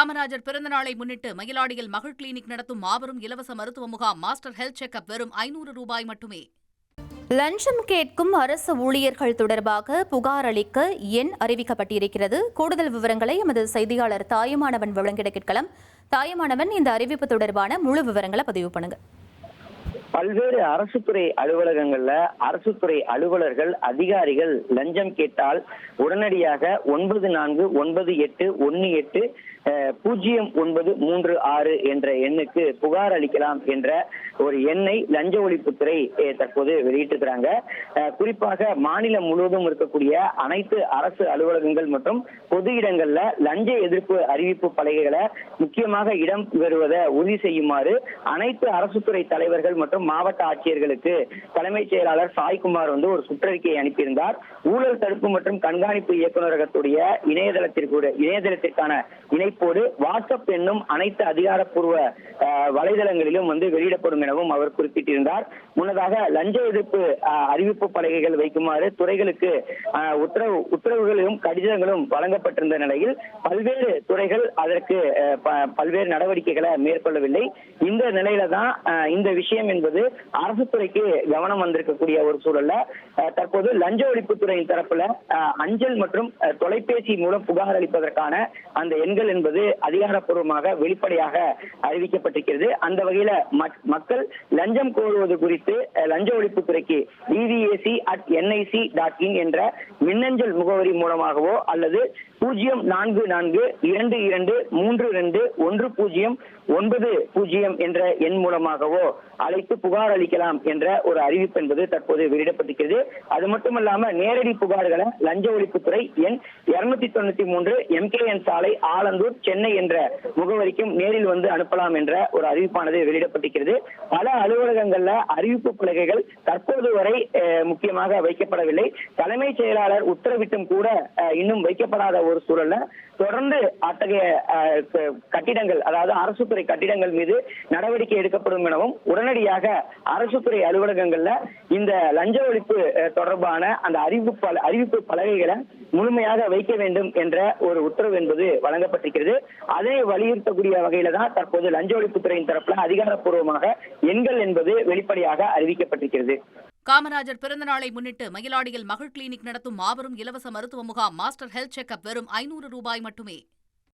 காமராஜர் பிறந்தநாளை முன்னிட்டு மயிலாடியில் மகள் கிளினிக் நடத்தும் மாபெரும் இலவச மருத்துவ முகாம். மாஸ்டர் ஹெல்த் செக்அப் வெறும் 500 ரூபாய் மட்டுமே. லஞ்சம் கேட்கும் அரசு ஊழியர்கள் தொடர்பாக புகார் அளிக்க எண் அறிவிக்கப்பட்டிருக்கிறது. கூடுதல் விவரங்களை எமது செய்தியாளர் தாயமானவன் வழங்கிட கேட்கலாம். தாயமானவன், இந்த அறிவிப்பு தொடர்பான முழு விவரங்களை பதிவு பண்ணுங்க. பல்வேறு அரசு துறை அலுவலகங்கள்ல அரசு துறை அலுவலர்கள் அதிகாரிகள் லஞ்சம் கேட்டால் உடனடியாக 9418180936 என்ற எண்ணுக்கு புகார் அளிக்கலாம் என்ற ஒரு எண்ணை லஞ்ச ஒழிப்புத்துறை தற்போது வெளியிட்டிருக்கிறாங்க. குறிப்பாக மாநிலம் முழுவதும் இருக்கக்கூடிய அனைத்து அரசு அலுவலகங்கள் மற்றும் பொது இடங்கள்ல லஞ்ச எதிர்ப்பு அறிவிப்பு பலகைகளை முக்கியமாக இடம் பெறுவதை உறுதி செய்யுமாறு அனைத்து அரசு துறை தலைவர்கள் மற்றும் மாவட்ட ஆட்சியர்களுக்கு தலைமைச் செயலாளர் சாய்குமார் ஒரு சுற்றறிக்கையை அனுப்பியிருந்தார். ஊழல் தடுப்பு மற்றும் கண்காணிப்பு இயக்குநரகத்துடைய இணையதளத்திற்கான இணைப்போடு வாட்ஸ்அப் என்னும் அனைத்து அதிகாரப்பூர்வ வலைதளங்களிலும் வெளியிடப்படும் எனவும் அவர் குறிப்பிட்டிருந்தார். முன்னதாக லஞ்ச எதிர்ப்பு அறிவிப்பு பலகைகள் வைக்குமாறு துறைகளுக்கு உத்தரவுகளும் கடிதங்களும் வழங்கப்பட்டிருந்த நிலையில் பல்வேறு துறைகள் அதற்கு பல்வேறு நடவடிக்கைகளை மேற்கொள்ளவில்லை. இந்த நிலையில தான் இந்த விஷயம் என்பது அரசு துறைக்கு கவனம் வந்திருக்கக்கூடிய ஒரு சூழல்ல தற்போது லஞ்ச ஒழிப்புத்துறையின் தரப்புல அஞ்சல் மற்றும் தொலைபேசி மூலம் புகார் அளிப்பதற்கான அந்த எண்கள் என்பது அதிகாரப்பூர்வமாக வெளிப்படையாக அறிவிக்கப்பட்டிருக்கிறது. அந்த வகையில மக்கள் லஞ்சம் கோருவது குறித்து லஞ்ச ஒழிப்புத்துறைக்கு evac@nic.in என்ற மின்னஞ்சல் முகவரி மூலமாகவோ அல்லது 0442232109 என்ற எண் மூலமாகவோ அழைத்து புகார் அளிக்கலாம் என்ற ஒரு அறிவிப்பு என்பது தற்போது வெளியிடப்பட்டிருக்கிறது. அது மட்டுமல்லாம நேரடி புகார்களை லஞ்ச ஒழிப்புத்துறை எண் 293 MKN சாலை, ஆலந்தூர், சென்னை என்ற முகவரிக்கும் நேரில் அனுப்பலாம் என்ற ஒரு அறிவிப்பானது வெளியிடப்பட்டிருக்கிறது. பல அலுவலகங்கள்ல அறிவிப்பு பலகைகள் தற்போது வரை முக்கியமாக வைக்கப்படவில்லை. தலைமைச் செயலாளர் உத்தரவிட்டும் கூட இன்னும் வைக்கப்படாத ஒரு சூழல்ல தொடர்ந்து அத்தகைய கட்டிடங்கள், அதாவது அரசு துறை கட்டிடங்கள் மீது நடவடிக்கை எடுக்கப்படும் எனவும் உடனடியாக அரசு துறை அலுவலகங்கள்ல இந்த லஞ்ச ஒழிப்பு தொடர்பான அந்த அறிவிப்பு பலகைகளை முழுமையாக வைக்க வேண்டும் என்ற ஒரு உத்தரவு என்பது வழங்கப்பட்டிருக்கிறது. அதை வலியுறுத்தக்கூடிய வகையில தான் தற்போது லஞ்ச ஒழிப்புத்துறையின் தரப்புல அதிகாரப்பூர்வமாக எண்கள் என்பது வெளிப்படையாக அறிவிக்கப்பட்டிருக்கிறது. காமராஜர் பிறந்தநாளை முன்னிட்டு மயிலாடியில் மகள் கிளினிக் நடத்தும் மாபெரும் இலவச மருத்துவ முகாம். மாஸ்டர் ஹெல்த் செக்அப் வெறும் 500 ரூபாய் மட்டுமே.